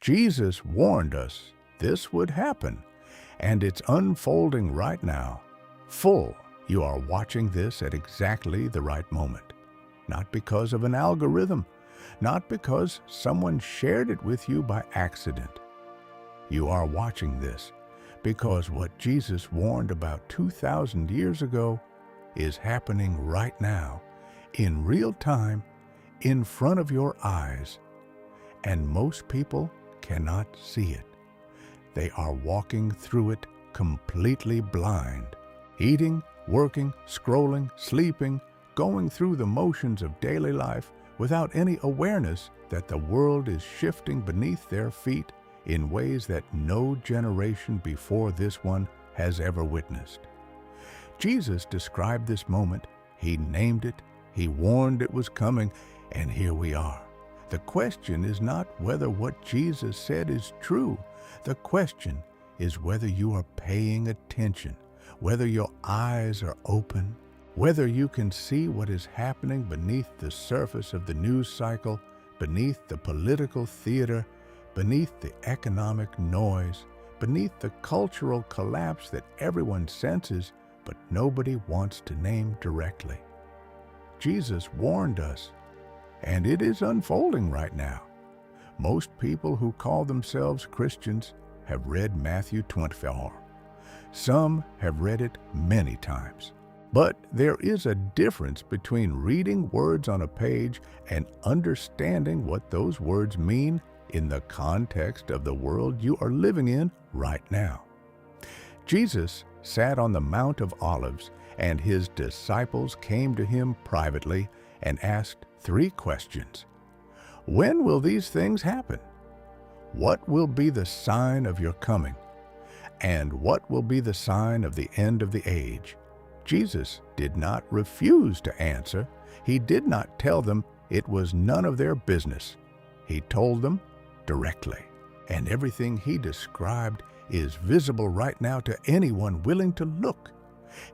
Jesus warned us this would happen, and it's unfolding right now. You are watching this at exactly the right moment. Not because of an algorithm, not because someone shared it with you by accident. You are watching this because what Jesus warned about 2,000 years ago is happening right now, in real time, in front of your eyes, and most people cannot see it. They are walking through it completely blind, eating, working, scrolling, sleeping, going through the motions of daily life without any awareness that the world is shifting beneath their feet in ways that no generation before this one has ever witnessed. Jesus described this moment, he named it, he warned it was coming, and here we are. The question is not whether what Jesus said is true. The question is whether you are paying attention, whether your eyes are open, whether you can see what is happening beneath the surface of the news cycle, beneath the political theater, beneath the economic noise, beneath the cultural collapse that everyone senses but nobody wants to name directly. Jesus warned us, and it is unfolding right now. Most people who call themselves Christians have read Matthew 24. Some have read it many times. But there is a difference between reading words on a page and understanding what those words mean in the context of the world you are living in right now. Jesus sat on the Mount of Olives, and his disciples came to him privately and asked 3 questions. When will these things happen? What will be the sign of your coming? And what will be the sign of the end of the age? Jesus did not refuse to answer. He did not tell them it was none of their business. He told them directly. And everything he described is visible right now to anyone willing to look.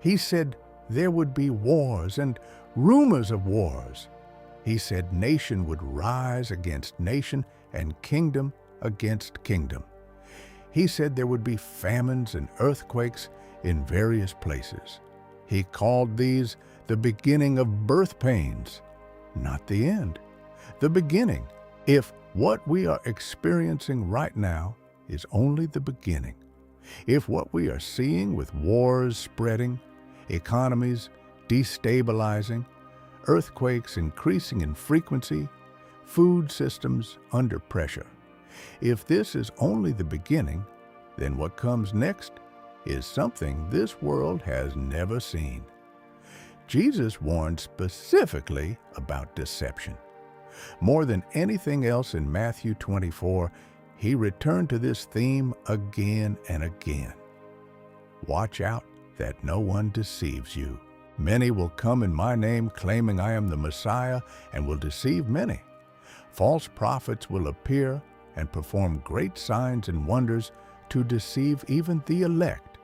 He said there would be wars and rumors of wars. He said nation would rise against nation and kingdom against kingdom. He said there would be famines and earthquakes in various places. He called these the beginning of birth pains, not the end, the beginning. If what we are experiencing right now is only the beginning, if what we are seeing with wars spreading, economies destabilizing, earthquakes increasing in frequency, food systems under pressure, if this is only the beginning, then what comes next is something this world has never seen. Jesus warned specifically about deception. More than anything else in Matthew 24, he returned to this theme again and again. Watch out that no one deceives you. Many will come in my name claiming I am the Messiah and will deceive many. False prophets will appear and perform great signs and wonders to deceive even the elect.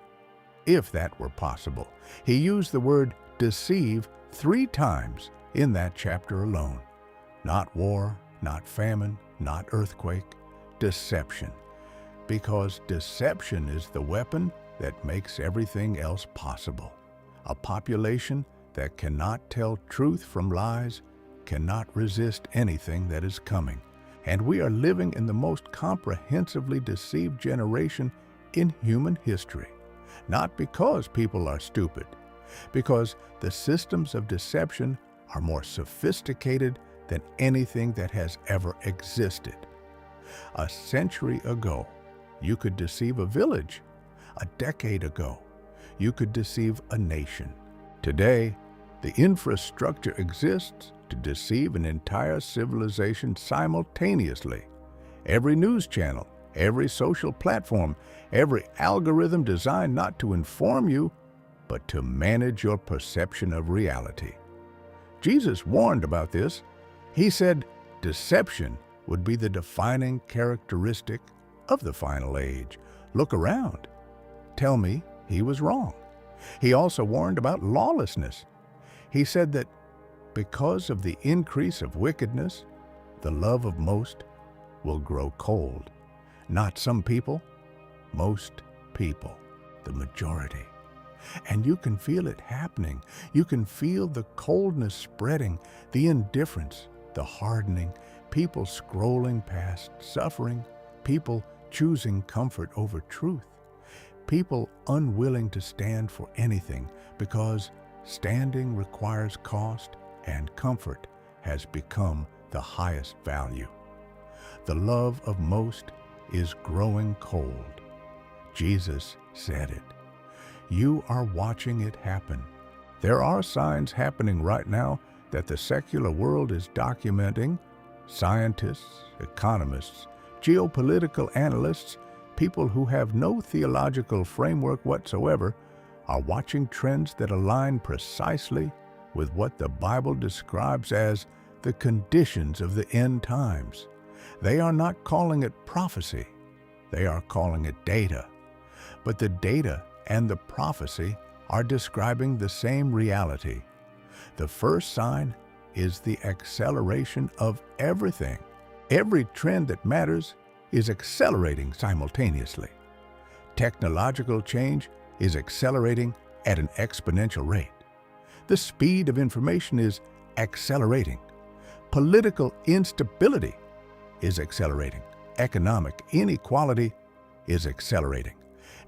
If that were possible, he used the word deceive 3 times in that chapter alone. Not war, not famine, not earthquake, deception. Because deception is the weapon that makes everything else possible. A population that cannot tell truth from lies cannot resist anything that is coming. And we are living in the most comprehensively deceived generation in human history. Not because people are stupid, because the systems of deception are more sophisticated than anything that has ever existed. A century ago, you could deceive a village. A decade ago, you could deceive a nation. Today, the infrastructure exists to deceive an entire civilization simultaneously. Every news channel, every social platform, every algorithm designed not to inform you, but to manage your perception of reality. Jesus warned about this. He said deception would be the defining characteristic of the final age. Look around. Tell me he was wrong. He also warned about lawlessness. He said that because of the increase of wickedness, the love of most will grow cold. Not some people, most people, the majority. And you can feel it happening. You can feel the coldness spreading, the indifference, the hardening, people scrolling past suffering, people choosing comfort over truth, people unwilling to stand for anything because standing requires cost and comfort has become the highest value. The love of most is growing cold. Jesus said it. You are watching it happen. There are signs happening right now that the secular world is documenting. Scientists, economists, geopolitical analysts, people who have no theological framework whatsoever, are watching trends that align precisely with what the Bible describes as the conditions of the end times. They are not calling it prophecy. They are calling it data. But the data and the prophecy are describing the same reality. The first sign is the acceleration of everything. Every trend that matters is accelerating simultaneously. Technological change is accelerating at an exponential rate. The speed of information is accelerating. Political instability is accelerating. Economic inequality is accelerating.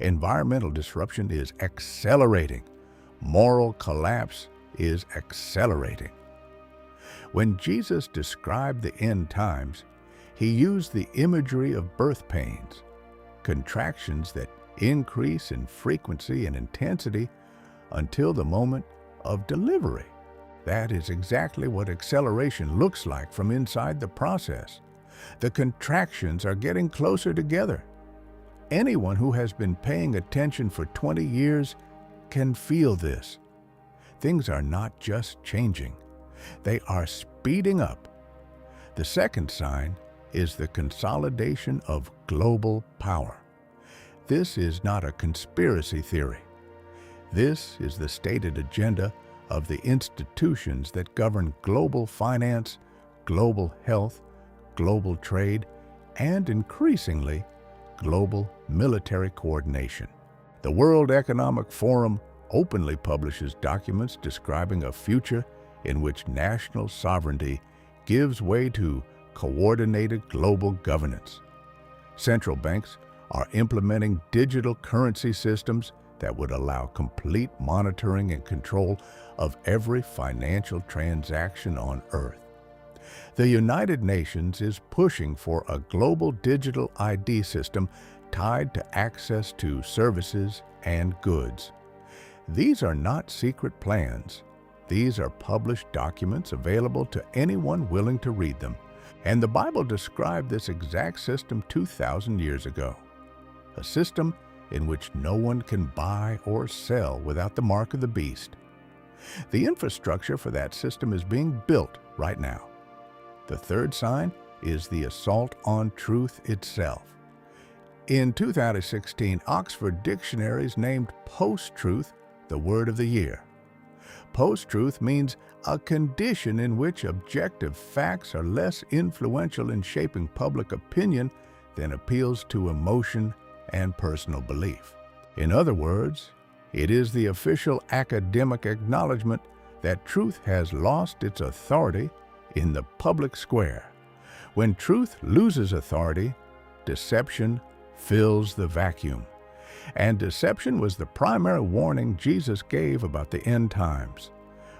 Environmental disruption is accelerating. Moral collapse is accelerating. When Jesus described the end times, he used the imagery of birth pains, contractions that increase in frequency and intensity until the moment of delivery. That is exactly what acceleration looks like from inside the process. The contractions are getting closer together. Anyone who has been paying attention for 20 years can feel this. Things are not just changing, they are speeding up. The second sign is the consolidation of global power. This is not a conspiracy theory. This is the stated agenda of the institutions that govern global finance, global health, global trade, and increasingly, global military coordination. The World Economic Forum openly publishes documents describing a future in which national sovereignty gives way to coordinated global governance. Central banks are implementing digital currency systems that would allow complete monitoring and control of every financial transaction on Earth. The United Nations is pushing for a global digital ID system tied to access to services and goods. These are not secret plans. These are published documents available to anyone willing to read them. And the Bible described this exact system 2,000 years ago. A system in which no one can buy or sell without the mark of the beast. The infrastructure for that system is being built right now. The third sign is the assault on truth itself. In 2016, Oxford Dictionaries named post-truth the word of the year. Post-truth means a condition in which objective facts are less influential in shaping public opinion than appeals to emotion and personal belief. In other words, it is the official academic acknowledgement that truth has lost its authority in the public square. When truth loses authority, deception fills the vacuum. And deception was the primary warning Jesus gave about the end times.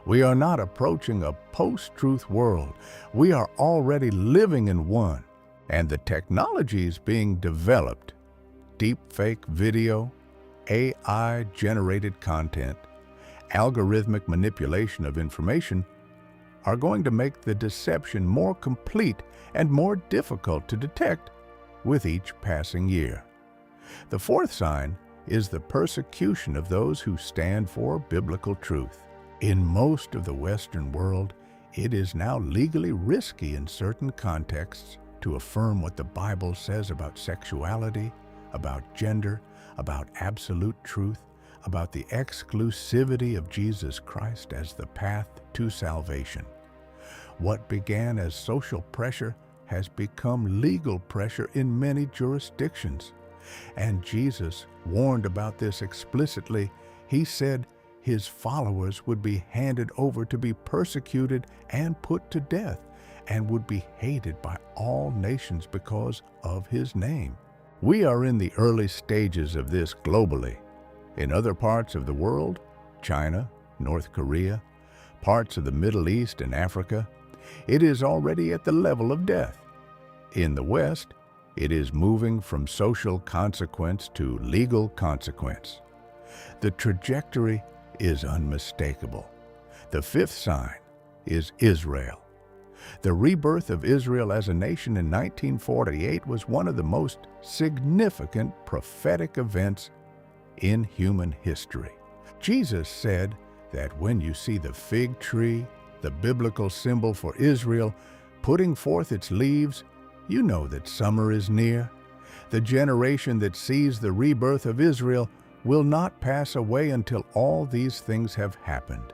We are not approaching a post-truth world. We are already living in one. And the technologies being developed, deepfake video, AI-generated content, algorithmic manipulation of information, are going to make the deception more complete and more difficult to detect with each passing year. The fourth sign is the persecution of those who stand for biblical truth. In most of the Western world, it is now legally risky in certain contexts to affirm what the Bible says about sexuality, about gender, about absolute truth, about the exclusivity of Jesus Christ as the path to salvation. What began as social pressure has become legal pressure in many jurisdictions. And Jesus warned about this explicitly. He said his followers would be handed over to be persecuted and put to death, and would be hated by all nations because of his name. We are in the early stages of this globally. In other parts of the world, China, North Korea, parts of the Middle East and Africa, it is already at the level of death. In the West, it is moving from social consequence to legal consequence. The trajectory is unmistakable. The fifth sign is Israel. The rebirth of Israel as a nation in 1948 was one of the most significant prophetic events in human history. Jesus said that when you see the fig tree, the biblical symbol for Israel, putting forth its leaves, you know that summer is near. The generation that sees the rebirth of Israel will not pass away until all these things have happened.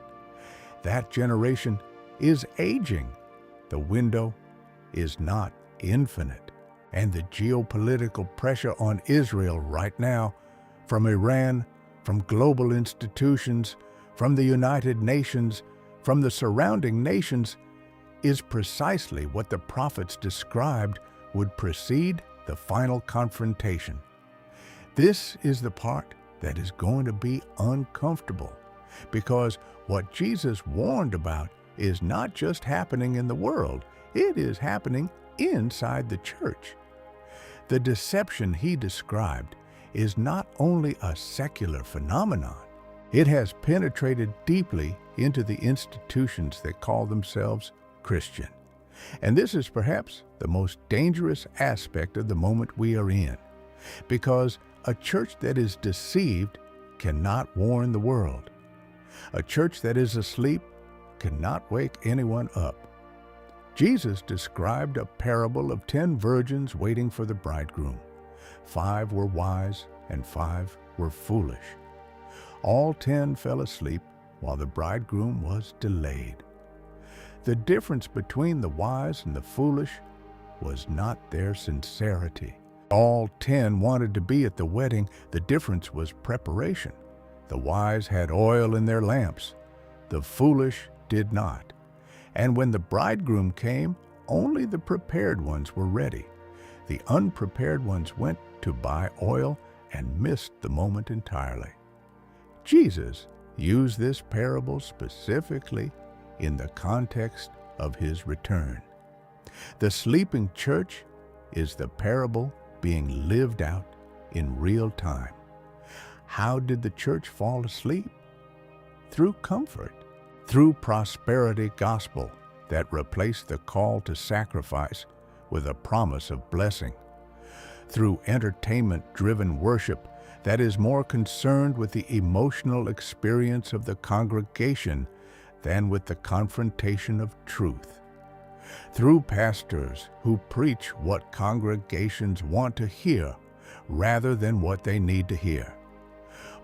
That generation is aging. The window is not infinite. And the geopolitical pressure on Israel right now, from Iran, from global institutions, from the United Nations, from the surrounding nations, is precisely what the prophets described would precede the final confrontation. This is the part that is going to be uncomfortable, because what Jesus warned about is not just happening in the world, it is happening inside the church. The deception he described is not only a secular phenomenon, it has penetrated deeply into the institutions that call themselves Christian. And this is perhaps the most dangerous aspect of the moment we are in, because a church that is deceived cannot warn the world. A church that is asleep cannot wake anyone up. Jesus described a parable of 10 virgins waiting for the bridegroom. 5 were wise and 5 were foolish. All 10 fell asleep while the bridegroom was delayed. The difference between the wise and the foolish was not their sincerity. All 10 wanted to be at the wedding. The difference was preparation. The wise had oil in their lamps. The foolish did not. And when the bridegroom came, only the prepared ones were ready. The unprepared ones went to buy oil and missed the moment entirely. Jesus used this parable specifically in the context of his return. The sleeping church is the parable being lived out in real time. How did the church fall asleep? Through comfort, through prosperity gospel that replaced the call to sacrifice with a promise of blessing, through entertainment-driven worship that is more concerned with the emotional experience of the congregation than with the confrontation of truth, through pastors who preach what congregations want to hear rather than what they need to hear.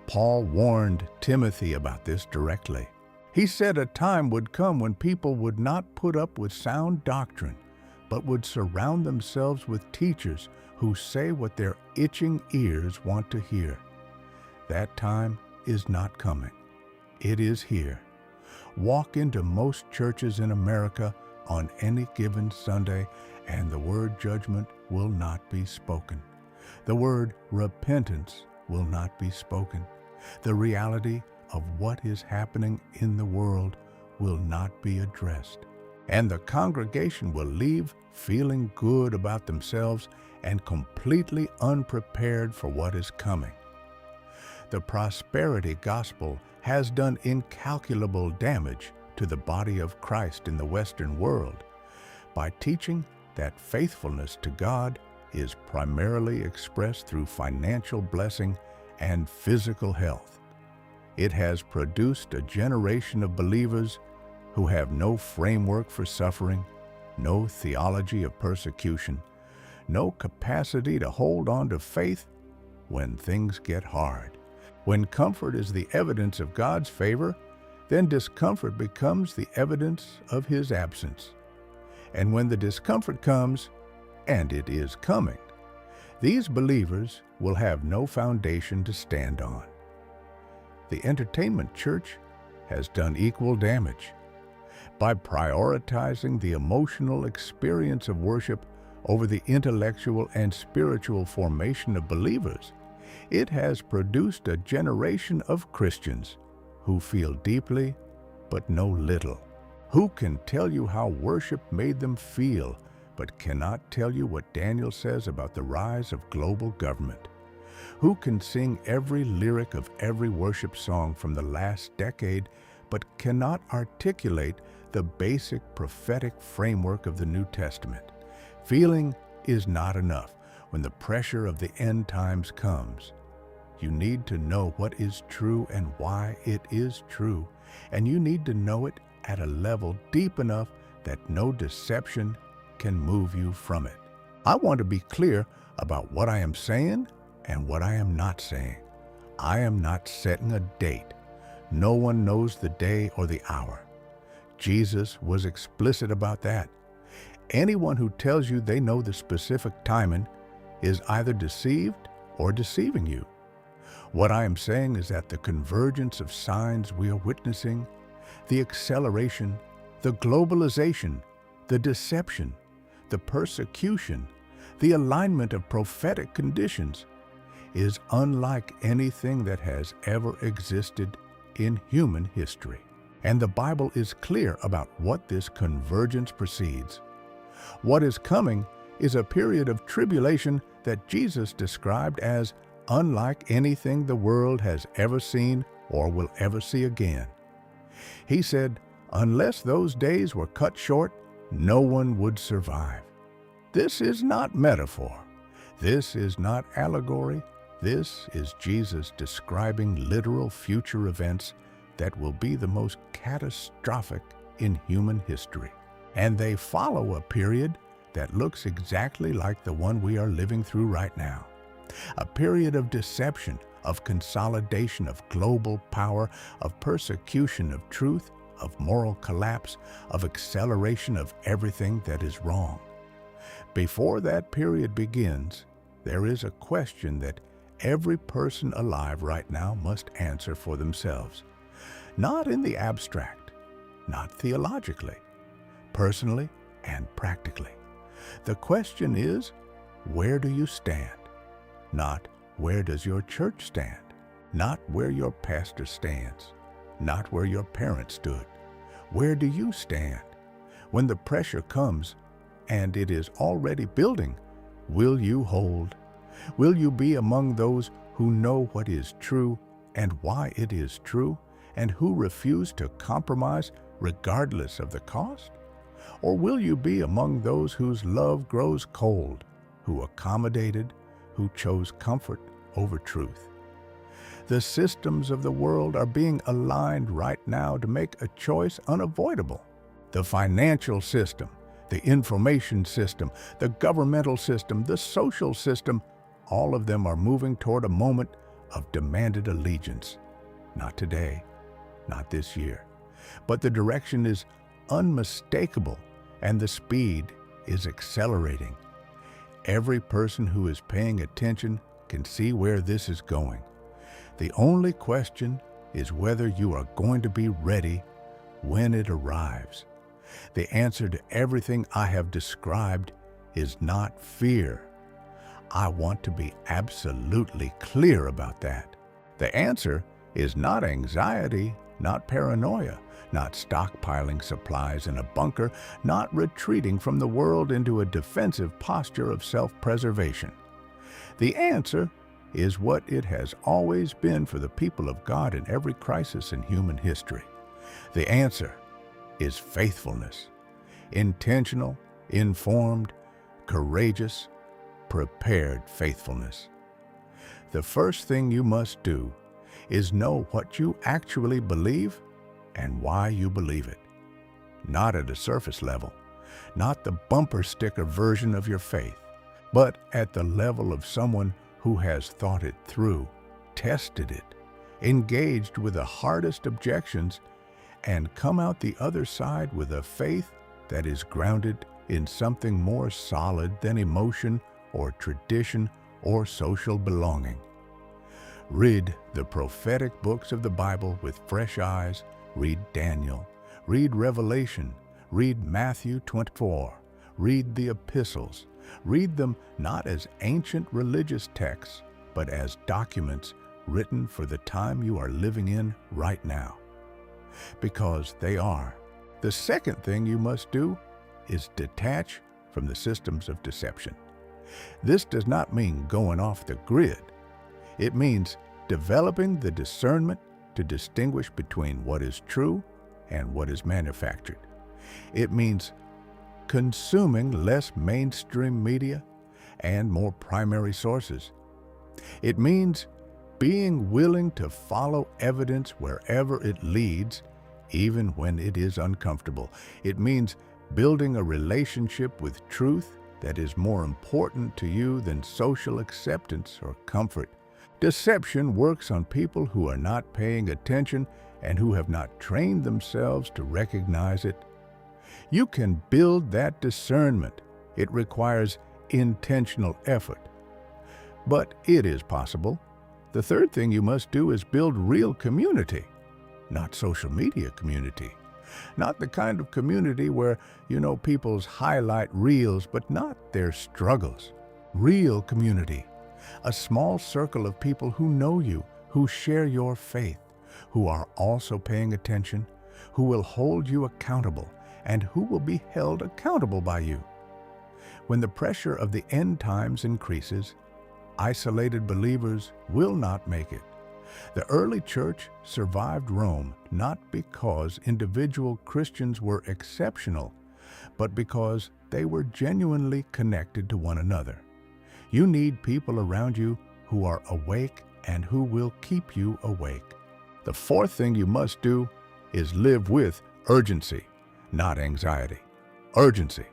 Paul warned Timothy about this directly. He said a time would come when people would not put up with sound doctrine, but would surround themselves with teachers who say what their itching ears want to hear. That time is not coming. It is here. Walk into most churches in America on any given Sunday, and the word judgment will not be spoken. The word repentance will not be spoken. The reality of what is happening in the world will not be addressed. And the congregation will leave feeling good about themselves and completely unprepared for what is coming. The prosperity gospel has done incalculable damage to the body of Christ in the Western world by teaching that faithfulness to God is primarily expressed through financial blessing and physical health. It has produced a generation of believers who have no framework for suffering, no theology of persecution, no capacity to hold on to faith when things get hard. When comfort is the evidence of God's favor, then discomfort becomes the evidence of His absence. And when the discomfort comes, and it is coming, these believers will have no foundation to stand on. The entertainment church has done equal damage. By prioritizing the emotional experience of worship over the intellectual and spiritual formation of believers, it has produced a generation of Christians who feel deeply but know little, who can tell you how worship made them feel but cannot tell you what Daniel says about the rise of global government, who can sing every lyric of every worship song from the last decade but cannot articulate the basic prophetic framework of the New Testament. Feeling is not enough when the pressure of the end times comes. You need to know what is true and why it is true, and you need to know it at a level deep enough that no deception can move you from it. I want to be clear about what I am saying and what I am not saying. I am not setting a date. No one knows the day or the hour. Jesus was explicit about that. Anyone who tells you they know the specific timing is either deceived or deceiving you. What I am saying is that the convergence of signs we are witnessing, the acceleration, the globalization, the deception, the persecution, the alignment of prophetic conditions is unlike anything that has ever existed in human history. And the Bible is clear about what this convergence precedes. What is coming is a period of tribulation that Jesus described as unlike anything the world has ever seen or will ever see again. He said, unless those days were cut short, no one would survive. This is not metaphor. This is not allegory. This is Jesus describing literal future events that will be the most catastrophic in human history. And they follow a period that looks exactly like the one we are living through right now. A period of deception, of consolidation, of global power, of persecution of truth, of moral collapse, of acceleration of everything that is wrong. Before that period begins, there is a question that every person alive right now must answer for themselves. Not in the abstract, not theologically, personally and practically. The question is, where do you stand? Not where does your church stand? Not where your pastor stands. Not where your parents stood. Where do you stand? When the pressure comes, and it is already building, will you hold? Will you be among those who know what is true and why it is true, and who refuse to compromise regardless of the cost? Or will you be among those whose love grows cold, who accommodated, who chose comfort over truth? The systems of the world are being aligned right now to make a choice unavoidable. The financial system, the information system, the governmental system, the social system, all of them are moving toward a moment of demanded allegiance. Not today, not this year, but the direction is unmistakable and the speed is accelerating. Every person who is paying attention can see where this is going. The only question is whether you are going to be ready when it arrives. The answer to everything I have described is not fear. I want to be absolutely clear about that. The answer is not anxiety, not paranoia, not stockpiling supplies in a bunker, not retreating from the world into a defensive posture of self-preservation. The answer is what it has always been for the people of God in every crisis in human history. The answer is faithfulness. Intentional, informed, courageous, prepared faithfulness. The first thing you must do is know what you actually believe and why you believe it. Not at a surface level, not the bumper sticker version of your faith, but at the level of someone who has thought it through, tested it, engaged with the hardest objections, and come out the other side with a faith that is grounded in something more solid than emotion or tradition or social belonging. Read the prophetic books of the Bible with fresh eyes. Read Daniel. Read Revelation. Read Matthew 24. Read the epistles. Read them not as ancient religious texts, but as documents written for the time you are living in right now. Because they are. The second thing you must do is detach from the systems of deception. This does not mean going off the grid. It means developing the discernment to distinguish between what is true and what is manufactured. It means consuming less mainstream media and more primary sources. It means being willing to follow evidence wherever it leads, even when it is uncomfortable. It means building a relationship with truth that is more important to you than social acceptance or comfort. Deception works on people who are not paying attention and who have not trained themselves to recognize it. You can build that discernment. It requires intentional effort. But it is possible. The third thing you must do is build real community, not social media community. Not the kind of community where, people's highlight reels, but not their struggles. Real community. A small circle of people who know you, who share your faith, who are also paying attention, who will hold you accountable, and who will be held accountable by you. When the pressure of the end times increases, isolated believers will not make it. The early church survived Rome not because individual Christians were exceptional, but because they were genuinely connected to one another. You need people around you who are awake and who will keep you awake. The fourth thing you must do is live with urgency, not anxiety. Urgency.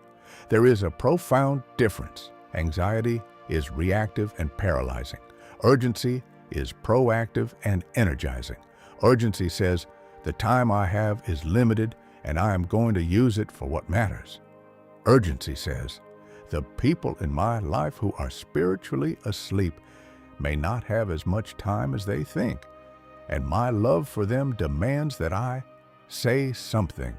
There is a profound difference. Anxiety is reactive and paralyzing. Urgency is proactive and energizing. Urgency says, the time I have is limited and I am going to use it for what matters. Urgency says, the people in my life who are spiritually asleep may not have as much time as they think, and my love for them demands that I say something.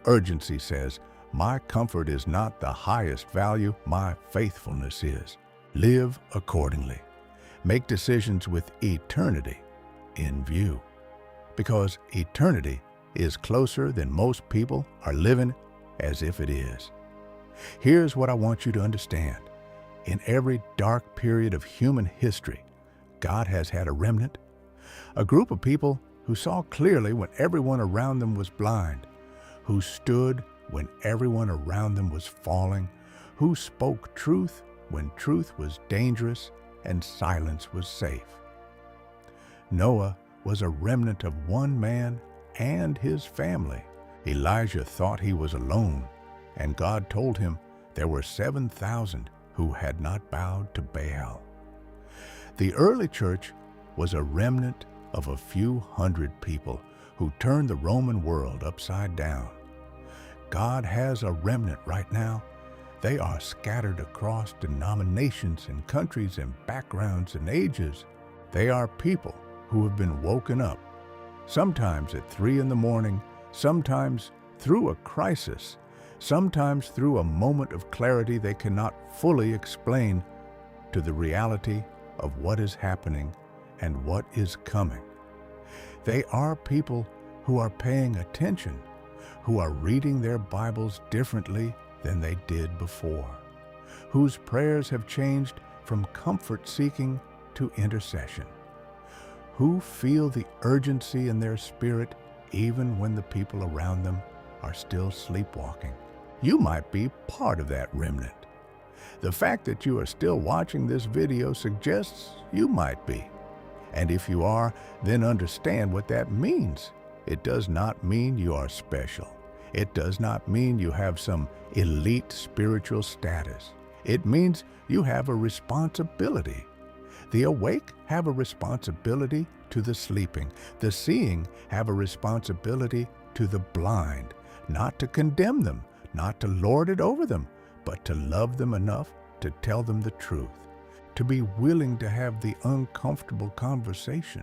Urgency says, my comfort is not the highest value, my faithfulness is. Live accordingly. Make decisions with eternity in view, because eternity is closer than most people are living as if it is. Here's what I want you to understand. In every dark period of human history, God has had a remnant, a group of people who saw clearly when everyone around them was blind, who stood when everyone around them was falling, who spoke truth when truth was dangerous and silence was safe. Noah was a remnant of one man and his family. Elijah thought he was alone, and God told him there were 7,000 who had not bowed to Baal. The early church was a remnant of a few hundred people who turned the Roman world upside down. God has a remnant right now. They are scattered across denominations and countries and backgrounds and ages. They are people who have been woken up, sometimes at 3 a.m, sometimes through a crisis, sometimes through a moment of clarity they cannot fully explain, to the reality of what is happening and what is coming. They are people who are paying attention, who are reading their Bibles differently than they did before, whose prayers have changed from comfort-seeking to intercession, who feel the urgency in their spirit even when the people around them are still sleepwalking. You might be part of that remnant. The fact that you are still watching this video suggests you might be. And if you are, then understand what that means. It does not mean you are special. It does not mean you have some elite spiritual status. It means you have a responsibility. The awake have a responsibility to the sleeping. The seeing have a responsibility to the blind, not to condemn them, not to lord it over them, but to love them enough to tell them the truth, to be willing to have the uncomfortable conversation,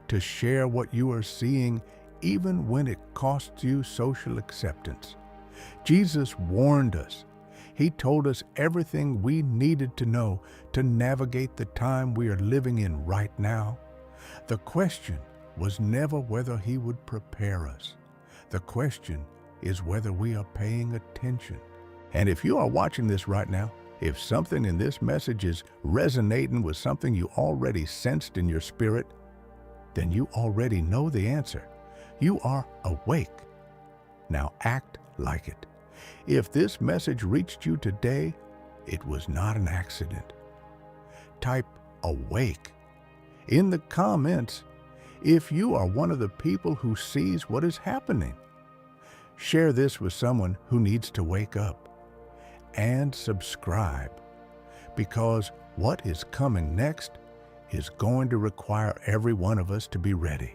to share what you are seeing even when it costs you social acceptance. Jesus warned us. He told us everything we needed to know to navigate the time we are living in right now. The question was never whether He would prepare us. The question is whether we are paying attention. And if you are watching this right now, if something in this message is resonating with something you already sensed in your spirit, then you already know the answer. You are awake. Now act like it. If this message reached you today, it was not an accident. Type awake in the comments if you are one of the people who sees what is happening. Share this with someone who needs to wake up. And subscribe, because what is coming next is going to require every one of us to be ready.